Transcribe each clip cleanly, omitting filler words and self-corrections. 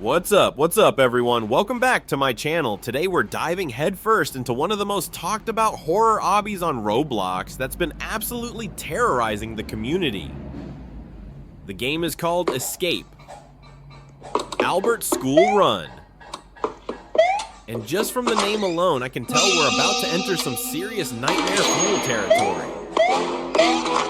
What's up everyone? Welcome back to my channel. Today we're diving headfirst into one of the most talked about horror obbies on Roblox that's been absolutely terrorizing the community. The game is called Escape. Albert School Run. And just from the name alone, I can tell we're about to enter some serious nightmare fuel territory.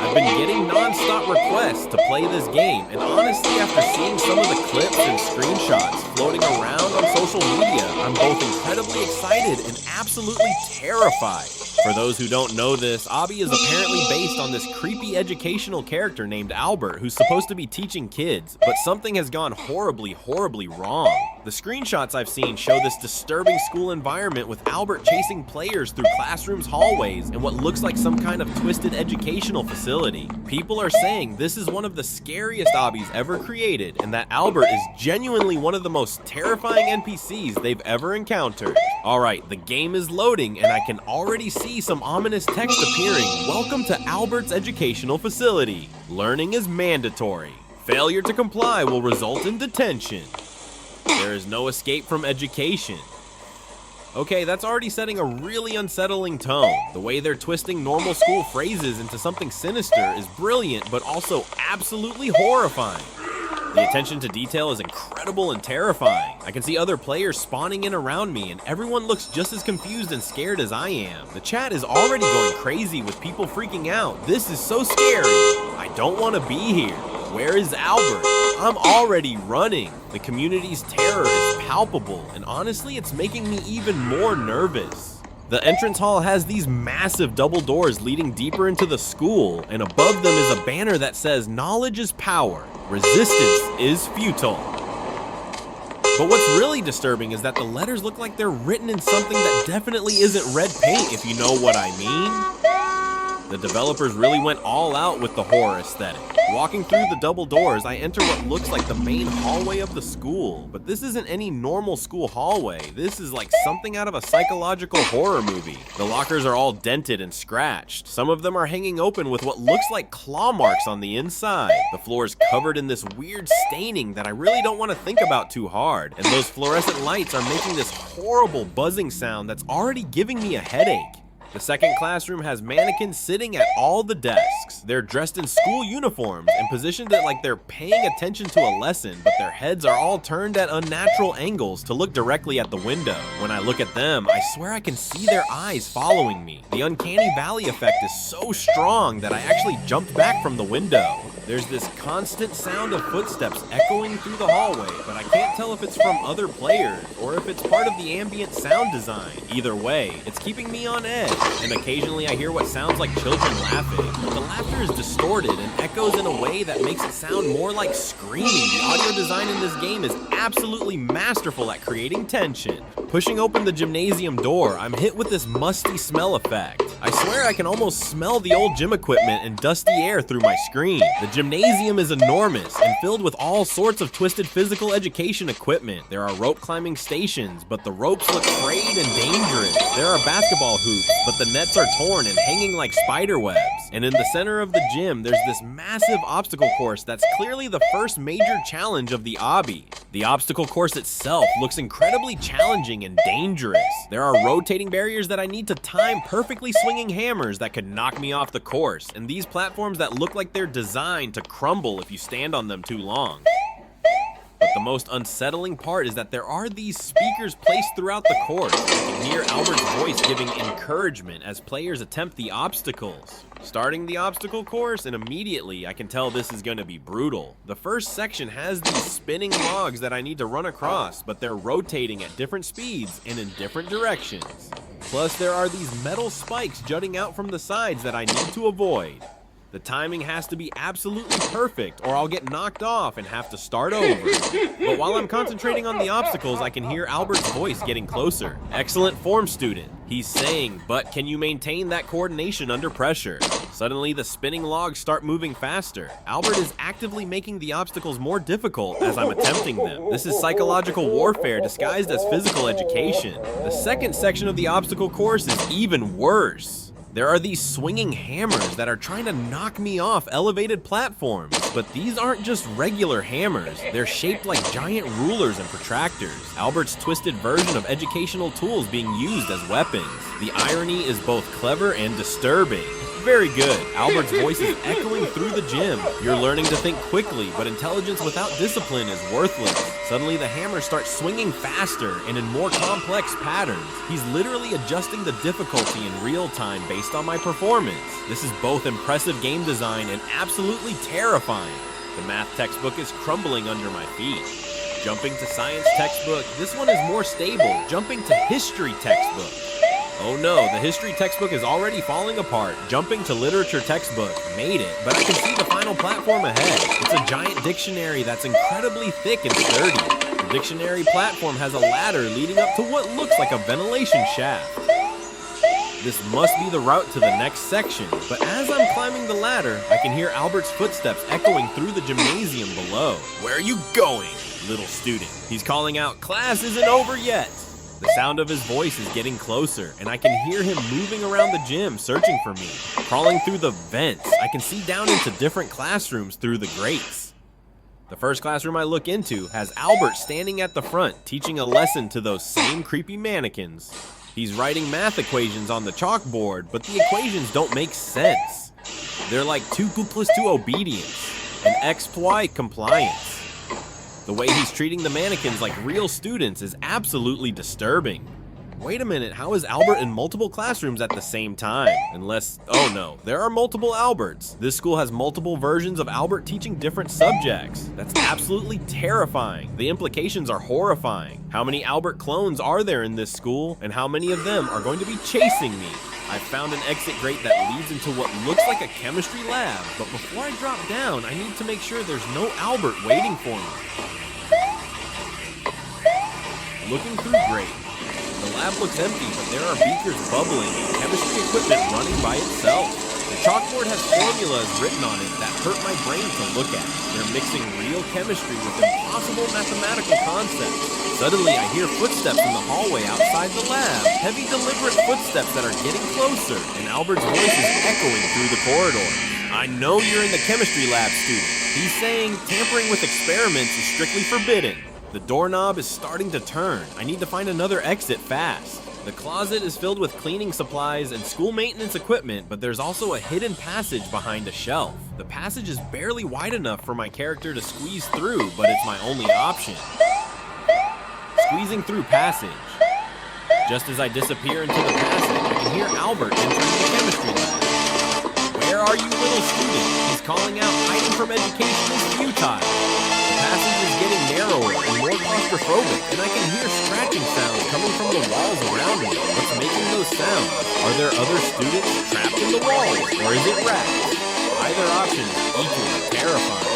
I've been getting non-stop requests to play this game, and honestly, after seeing some of the clips and screenshots floating around on social media, I'm both incredibly excited and absolutely terrified. For those who don't know this, Obby is apparently based on this creepy educational character named Albert who's supposed to be teaching kids, but something has gone horribly wrong. The screenshots I've seen show this disturbing school environment with Albert chasing players through classrooms, hallways, and what looks like some kind of twisted educational facility. People are saying this is one of the scariest obbies ever created, and that Albert is genuinely one of the most terrifying NPCs they've ever encountered. Alright, the game is loading, and I can already see some ominous text appearing. Welcome to Albert's educational facility. Learning is mandatory. Failure to comply will result in detention. There is no escape from education. Okay, that's already setting a really unsettling tone. The way they're twisting normal school phrases into something sinister is brilliant, but also absolutely horrifying. The attention to detail is incredible and terrifying. I can see other players spawning in around me, and everyone looks just as confused and scared as I am. The chat is already going crazy with people freaking out. This is so scary. I don't want to be here. Where is Albert? I'm already running. The community's terror is palpable, and honestly, it's making me even more nervous. The entrance hall has these massive double doors leading deeper into the school, and above them is a banner that says, "Knowledge is power. Resistance is futile." But what's really disturbing is that the letters look like they're written in something that definitely isn't red paint, if you know what I mean. The developers really went all out with the horror aesthetic. Walking through the double doors, I enter what looks like the main hallway of the school. But this isn't any normal school hallway. This is like something out of a psychological horror movie. The lockers are all dented and scratched. Some of them are hanging open with what looks like claw marks on the inside. The floor is covered in this weird staining that I really don't want to think about too hard. And those fluorescent lights are making this horrible buzzing sound that's already giving me a headache. The second classroom has mannequins sitting at all the desks. They're dressed in school uniforms and positioned it like they're paying attention to a lesson, but their heads are all turned at unnatural angles to look directly at the window. When I look at them, I swear I can see their eyes following me. The uncanny valley effect is so strong that I actually jumped back from the window. There's this constant sound of footsteps echoing through the hallway, but I can't tell if it's from other players or if it's part of the ambient sound design. Either way, it's keeping me on edge, and occasionally I hear what sounds like children laughing, but the laughter is distorted and echoes in a way that makes it sound more like screaming. The audio design in this game is absolutely masterful at creating tension. Pushing open the gymnasium door, I'm hit with this musty smell effect. I swear I can almost smell the old gym equipment and dusty air through my screen. The gymnasium is enormous and filled with all sorts of twisted physical education equipment. There are rope climbing stations, but the ropes look frayed and dangerous. There are basketball hoops, but the nets are torn and hanging like spider webs. And in the center of the gym, there's this massive obstacle course that's clearly the first major challenge of the obby. The obstacle course itself looks incredibly challenging and dangerous. There are rotating barriers that I need to time, perfectly swinging hammers that could knock me off the course, and these platforms that look like they're designed to crumble if you stand on them too long. But the most unsettling part is that there are these speakers placed throughout the course. You can hear Albert's voice giving encouragement as players attempt the obstacles. Starting the obstacle course, and immediately I can tell this is going to be brutal. The first section has these spinning logs that I need to run across, but they're rotating at different speeds and in different directions. Plus, there are these metal spikes jutting out from the sides that I need to avoid. The timing has to be absolutely perfect, or I'll get knocked off and have to start over. But while I'm concentrating on the obstacles, I can hear Albert's voice getting closer. "Excellent form, student," he's saying, but can you maintain that coordination under pressure? Suddenly, the spinning logs start moving faster. Albert is actively making the obstacles more difficult as I'm attempting them. This is psychological warfare disguised as physical education. The second section of the obstacle course is even worse. There are these swinging hammers that are trying to knock me off elevated platforms, but these aren't just regular hammers. They're shaped like giant rulers and protractors. Albert's twisted version of educational tools being used as weapons. The irony is both clever and disturbing. Very good. Albert's voice is echoing through the gym. You're learning to think quickly, but intelligence without discipline is worthless. Suddenly the hammer starts swinging faster and in more complex patterns. He's literally adjusting the difficulty in real time based on my performance. This is both impressive game design and absolutely terrifying. The math textbook is crumbling under my feet. Jumping to science textbook, this one is more stable. Jumping to history textbook. Oh no, the history textbook is already falling apart. Jumping to literature textbook, made it, but I can see the final platform ahead. It's a giant dictionary that's incredibly thick and sturdy. The dictionary platform has a ladder leading up to what looks like a ventilation shaft. This must be the route to the next section, but as I'm climbing the ladder, I can hear Albert's footsteps echoing through the gymnasium below. Where are you going, little student? He's calling out, class isn't over yet. The sound of his voice is getting closer, and I can hear him moving around the gym, searching for me. Crawling through the vents, I can see down into different classrooms through the grates. The first classroom I look into has Albert standing at the front, teaching a lesson to those same creepy mannequins. He's writing math equations on the chalkboard, but the equations don't make sense. They're like 2 + 2 obedience and x y compliance. The way he's treating the mannequins like real students is absolutely disturbing. Wait a minute, how is Albert in multiple classrooms at the same time? Unless, oh no, there are multiple Alberts. This school has multiple versions of Albert teaching different subjects. That's absolutely terrifying. The implications are horrifying. How many Albert clones are there in this school, and how many of them are going to be chasing me? I found an exit grate that leads into what looks like a chemistry lab, but before I drop down, I need to make sure there's no Albert waiting for me. Looking through grate. The lab looks empty, but there are beakers bubbling and chemistry equipment running by itself. The chalkboard has formulas written on it that hurt my brain to look at. They're mixing real chemistry with impossible mathematical concepts. Suddenly, I hear footsteps in the hallway outside the lab. Heavy, deliberate footsteps that are getting closer, and Albert's voice is echoing through the corridor. I know you're in the chemistry lab, student. He's saying tampering with experiments is strictly forbidden. The doorknob is starting to turn. I need to find another exit fast. The closet is filled with cleaning supplies and school maintenance equipment, but there's also a hidden passage behind a shelf. The passage is barely wide enough for my character to squeeze through, but it's my only option. Squeezing through passage. Just as I disappear into the passage, I can hear Albert entering the chemistry lab. Where are you, little student? He's calling out, hiding from education is futile. The passage is getting narrower and more claustrophobic, and I can hear scratching sounds coming from the walls around me. What's making those sounds? Are there other students trapped in the walls, or is it rats? Either option is equally terrifying.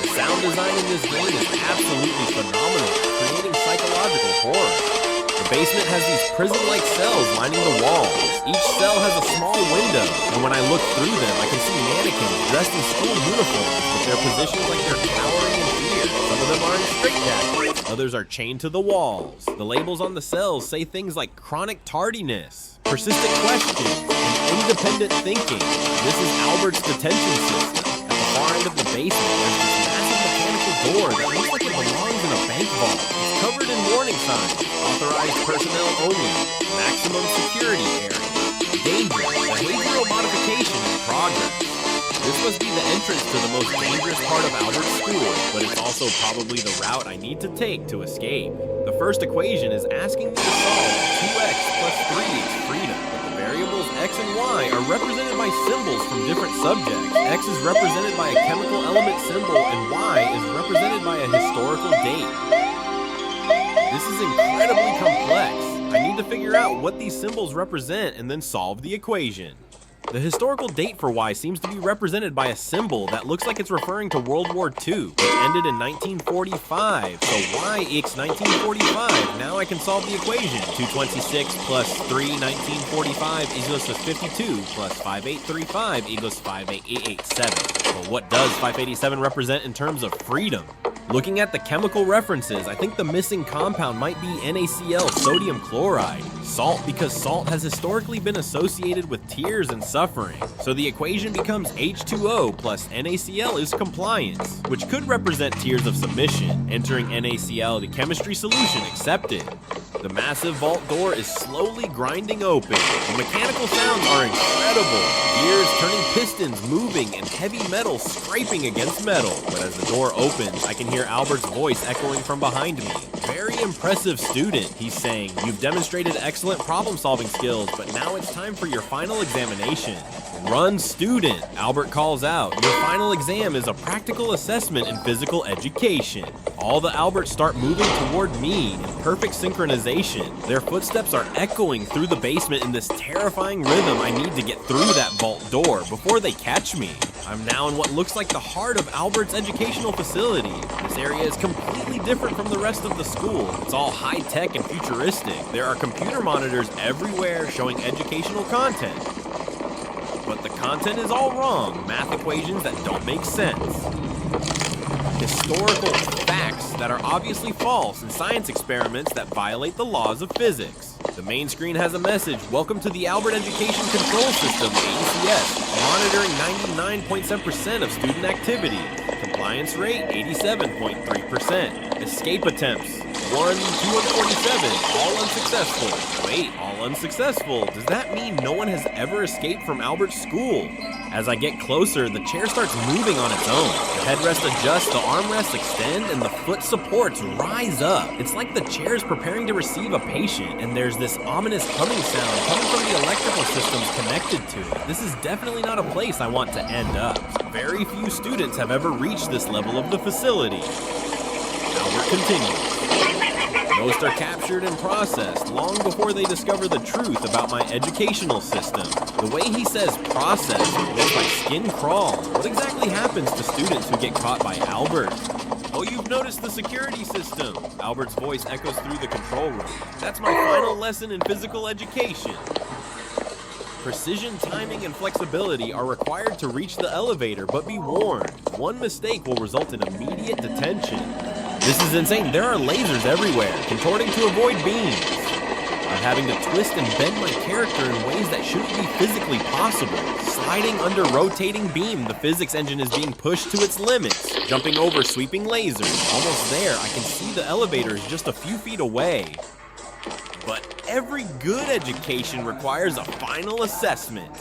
The sound design in this game is absolutely phenomenal, creating psychological horror. The basement has these prison-like cells lining the walls. Each cell has a small window, and when I look through them, I can see mannequins dressed in school uniforms, but they're positioned like they're cowering in fear. Some of them are in straitjackets, others are chained to the walls. The labels on the cells say things like chronic tardiness, persistent questions, and independent thinking. This is Albert's detention system. At the far end of the basement, there's this massive mechanical door that looks like it belongs in a bank vault. It's covered in warning signs. Authorized personnel only. Maximum security area. Danger. Behavioral modification in progress. This must be the entrance to the most dangerous part of Albert's school, but it's also probably the route I need to take to escape. The first equation is asking me to solve 2x plus 3 is freedom, but the variables x and y are represented by symbols from different subjects. X is represented by a chemical element symbol, and y is represented by a historical date. This is incredibly complex. I need to figure out what these symbols represent and then solve the equation. The historical date for Y seems to be represented by a symbol that looks like it's referring to World War II, which ended in 1945. So Y equals 1945. Now I can solve the equation. 226 plus 3, 1945 equals to 52 plus 5835 equals 58887. But what does 587 represent in terms of freedom? Looking at the chemical references, I think the missing compound might be NaCl sodium chloride. Salt, because salt has historically been associated with tears and suffering. So the equation becomes H2O plus NaCl is compliance, which could represent tears of submission. Entering NaCl, the chemistry solution accepted. The massive vault door is slowly grinding open. The mechanical sounds are incredible. Gears turning, pistons moving, and heavy metal scraping against metal. But as the door opens, I can hear Albert's voice echoing from behind me. Very impressive student, he's saying. You've demonstrated excellent problem-solving skills, but now it's time for your final examination. Run, student, Albert calls out. Your final exam is a practical assessment in physical education. All the Alberts start moving toward me in perfect synchronization. Their footsteps are echoing through the basement in this terrifying rhythm. I need to get through that vault door before they catch me. I'm now in what looks like the heart of Albert's educational facility. This area is completely different from the rest of the school. It's all high-tech and futuristic. There are computer monitors everywhere showing educational content. But the content is all wrong. Math equations that don't make sense. Historical facts that are obviously false, and science experiments that violate the laws of physics. The main screen has a message. Welcome to the Albert Education Control System, ACS, monitoring 99.7% of student activity. Compliance rate, 87.3%. Escape attempts, 247, all unsuccessful. Wait, all unsuccessful? Does that mean no one has ever escaped from Albert's school? As I get closer, the chair starts moving on its own. The headrest adjusts, the armrests extend, and the foot supports rise up. It's like the chair is preparing to receive a patient, and there's this ominous humming sound coming from the electrical systems connected to it. This is definitely not a place I want to end up. Very few students have ever reached this level of the facility. Albert continues. Most are captured and processed long before they discover the truth about my educational system. The way he says processed makes my skin crawl. What exactly happens to students who get caught by Albert? Oh, you've noticed the security system. Albert's voice echoes through the control room. That's my final lesson in physical education. Precision, timing, and flexibility are required to reach the elevator, but be warned, one mistake will result in immediate detention. This is insane. There are lasers everywhere, contorting to avoid beams. I'm having to twist and bend my character in ways that shouldn't be physically possible. Sliding under rotating beam, the physics engine is being pushed to its limits. Jumping over sweeping lasers. Almost there, I can see the elevator is just a few feet away. But every good education requires a final assessment.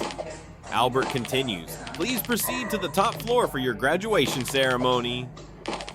Albert continues. Please proceed to the top floor for your graduation ceremony.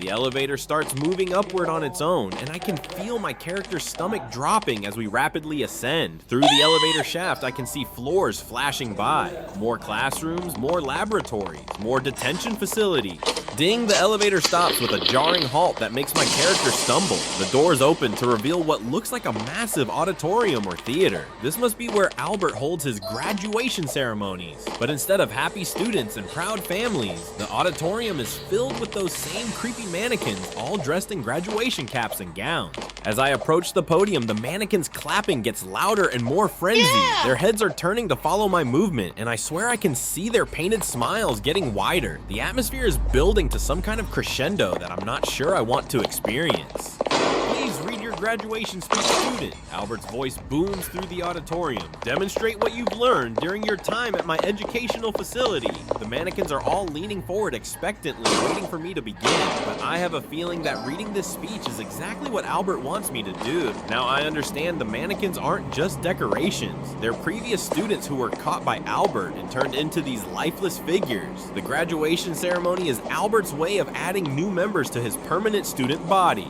The elevator starts moving upward on its own, and I can feel my character's stomach dropping as we rapidly ascend. Through the elevator shaft, I can see floors flashing by. More classrooms, more laboratories, more detention facilities. Ding, the elevator stops with a jarring halt that makes my character stumble. The doors open to reveal what looks like a massive auditorium or theater. This must be where Albert holds his graduation ceremonies. But instead of happy students and proud families, the auditorium is filled with those same creepy mannequins, all dressed in graduation caps and gowns. As I approach the podium, the mannequins' clapping gets louder and more frenzied. Yeah! Their heads are turning to follow my movement, and I swear I can see their painted smiles getting wider. The atmosphere is building to some kind of crescendo that I'm not sure I want to experience. Please read your graduation speech, student. Albert's voice booms through the auditorium. Demonstrate what you've learned during your time at my educational facility. The mannequins are all leaning forward expectantly, waiting for me to begin, but I have a feeling that reading this speech is exactly what Albert wants me to do. Now I understand the mannequins aren't just decorations. They're previous students who were caught by Albert and turned into these lifeless figures. The graduation ceremony is Albert's way of adding new members to his permanent student body.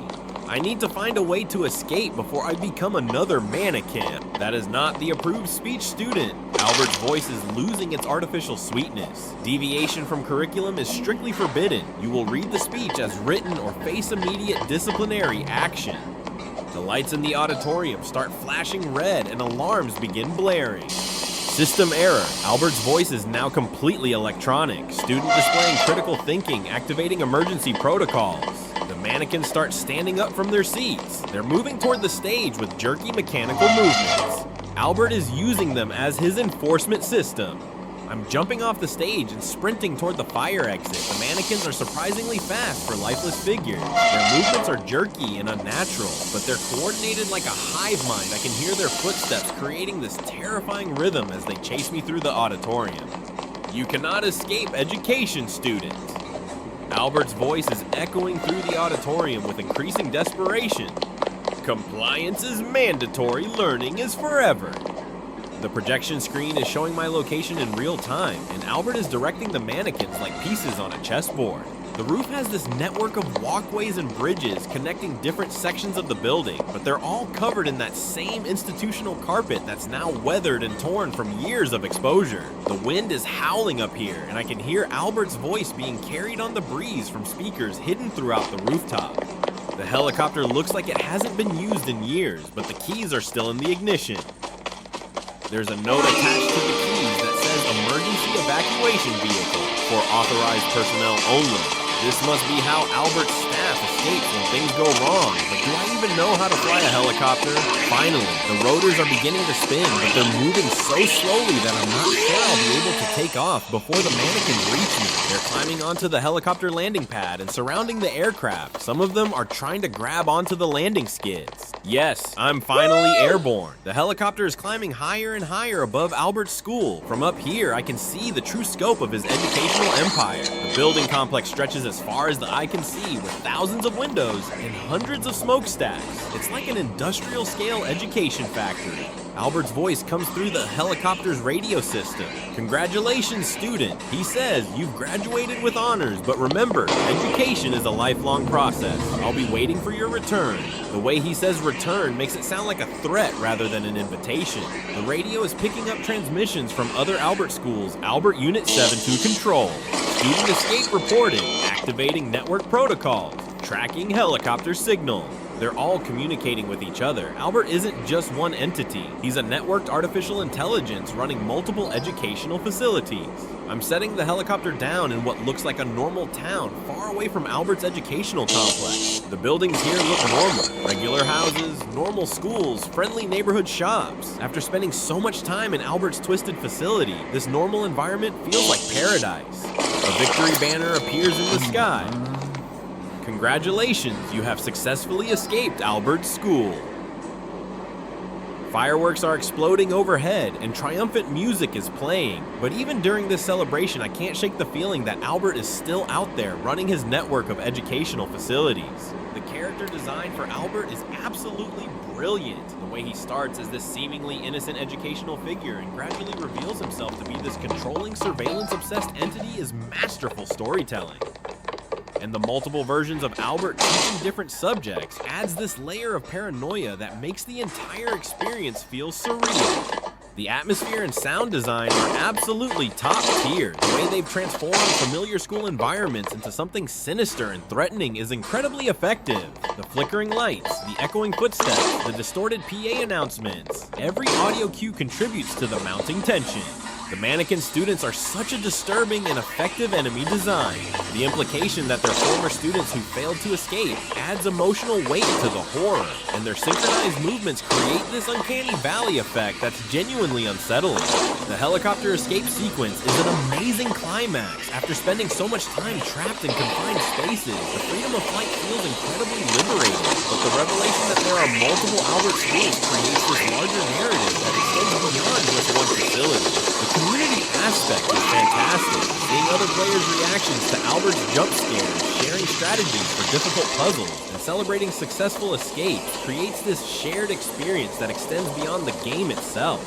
I need to find a way to escape before I become another mannequin. That is not the approved speech, student. Albert's voice is losing its artificial sweetness. Deviation from curriculum is strictly forbidden. You will read the speech as written or face immediate disciplinary action. The lights in the auditorium start flashing red and alarms begin blaring. System error. Albert's voice is now completely electronic. Student displaying critical thinking, activating emergency protocols. The mannequins start standing up from their seats. They're moving toward the stage with jerky mechanical movements. Albert is using them as his enforcement system. I'm jumping off the stage and sprinting toward the fire exit. The mannequins are surprisingly fast for lifeless figures. Their movements are jerky and unnatural, but they're coordinated like a hive mind. I can hear their footsteps creating this terrifying rhythm as they chase me through the auditorium. You cannot escape education, students. Albert's voice is echoing through the auditorium with increasing desperation. Compliance is mandatory, learning is forever. The projection screen is showing my location in real time, and Albert is directing the mannequins like pieces on a chessboard. The roof has this network of walkways and bridges connecting different sections of the building, but they're all covered in that same institutional carpet that's now weathered and torn from years of exposure. The wind is howling up here, and I can hear Albert's voice being carried on the breeze from speakers hidden throughout the rooftop. The helicopter looks like it hasn't been used in years, but the keys are still in the ignition. There's a note attached to the keys that says emergency evacuation vehicle for authorized personnel only. This must be how Albert's staff escapes when things go wrong, but do I even know how to fly a helicopter? Finally, the rotors are beginning to spin, but they're moving so slowly that I'm not sure I'll be able to take off before the mannequins reach me. They're climbing onto the helicopter landing pad and surrounding the aircraft. Some of them are trying to grab onto the landing skids. Yes, I'm finally airborne. The helicopter is climbing higher and higher above Albert's school. From up here, I can see the true scope of his educational empire. The building complex stretches as far as the eye can see, with thousands of windows and hundreds of smokestacks. It's like an industrial-scale education factory. Albert's voice comes through the helicopter's radio system. Congratulations, student. He says, you've graduated with honors, but remember, education is a lifelong process. I'll be waiting for your return. The way he says return makes it sound like a threat rather than an invitation. The radio is picking up transmissions from other Albert schools. Albert Unit 7 to control. Student escape reported. Activating network protocols. Tracking helicopter signal. They're all communicating with each other. Albert isn't just one entity. He's a networked artificial intelligence running multiple educational facilities. I'm setting the helicopter down in what looks like a normal town, far away from Albert's educational complex. The buildings here look normal. Regular houses, normal schools, friendly neighborhood shops. After spending so much time in Albert's twisted facility, this normal environment feels like paradise. A victory banner appears in the sky. Congratulations, you have successfully escaped Albert's school. Fireworks are exploding overhead and triumphant music is playing. But even during this celebration, I can't shake the feeling that Albert is still out there running his network of educational facilities. The character design for Albert is absolutely brilliant. The way he starts as this seemingly innocent educational figure and gradually reveals himself to be this controlling, surveillance-obsessed entity is masterful storytelling. And the multiple versions of Albert teaching different subjects adds this layer of paranoia that makes the entire experience feel surreal. The atmosphere and sound design are absolutely top tier. The way they've transformed familiar school environments into something sinister and threatening is incredibly effective. The flickering lights, the echoing footsteps, the distorted PA announcements, every audio cue contributes to the mounting tension. The mannequin students are such a disturbing and effective enemy design. The implication that they're former students who failed to escape adds emotional weight to the horror, and their synchronized movements create this uncanny valley effect that's genuinely unsettling. The helicopter escape sequence is an amazing climax. After spending so much time trapped in confined spaces, the freedom of flight feels incredibly liberating, but the revelation that there are multiple Albert schools creates this larger narrative that extends beyond just one facility. The community aspect is fantastic. Seeing other players' reactions to Albert's jump scares, sharing strategies for difficult puzzles, and celebrating successful escapes creates this shared experience that extends beyond the game itself.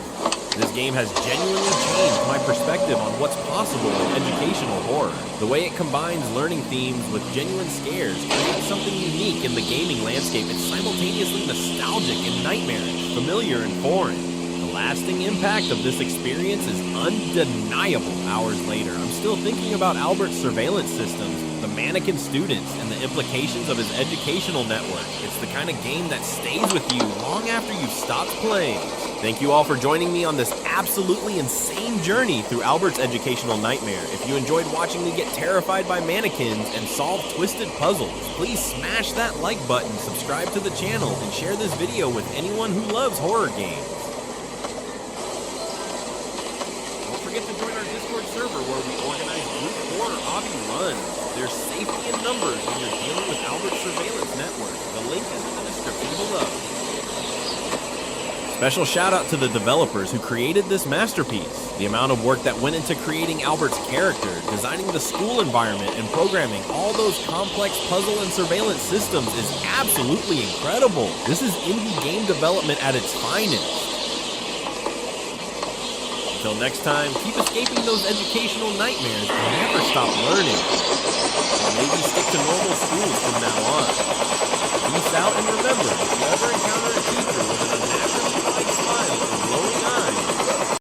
This game has genuinely changed my perspective on what's possible in educational horror. The way it combines learning themes with genuine scares creates something unique in the gaming landscape. It's simultaneously nostalgic and nightmarish, familiar and foreign. The lasting impact of this experience is undeniable. Hours later, I'm still thinking about Albert's surveillance systems, the mannequin students, and the implications of his educational network. It's the kind of game that stays with you long after you've stopped playing. Thank you all for joining me on this absolutely insane journey through Albert's educational nightmare. If you enjoyed watching me get terrified by mannequins and solve twisted puzzles, please smash that like button, subscribe to the channel, and share this video with anyone who loves horror games. Don't forget to join our Discord there's safety in numbers when you're dealing with Albert's surveillance network. The link is in the description below. Special shout out to the developers who created this masterpiece. The amount of work that went into creating Albert's character, designing the school environment, and programming all those complex puzzle and surveillance systems is absolutely incredible. This is indie game development at its finest. Until next time, keep escaping those educational nightmares and never stop learning. Or maybe stick to normal schools from now on.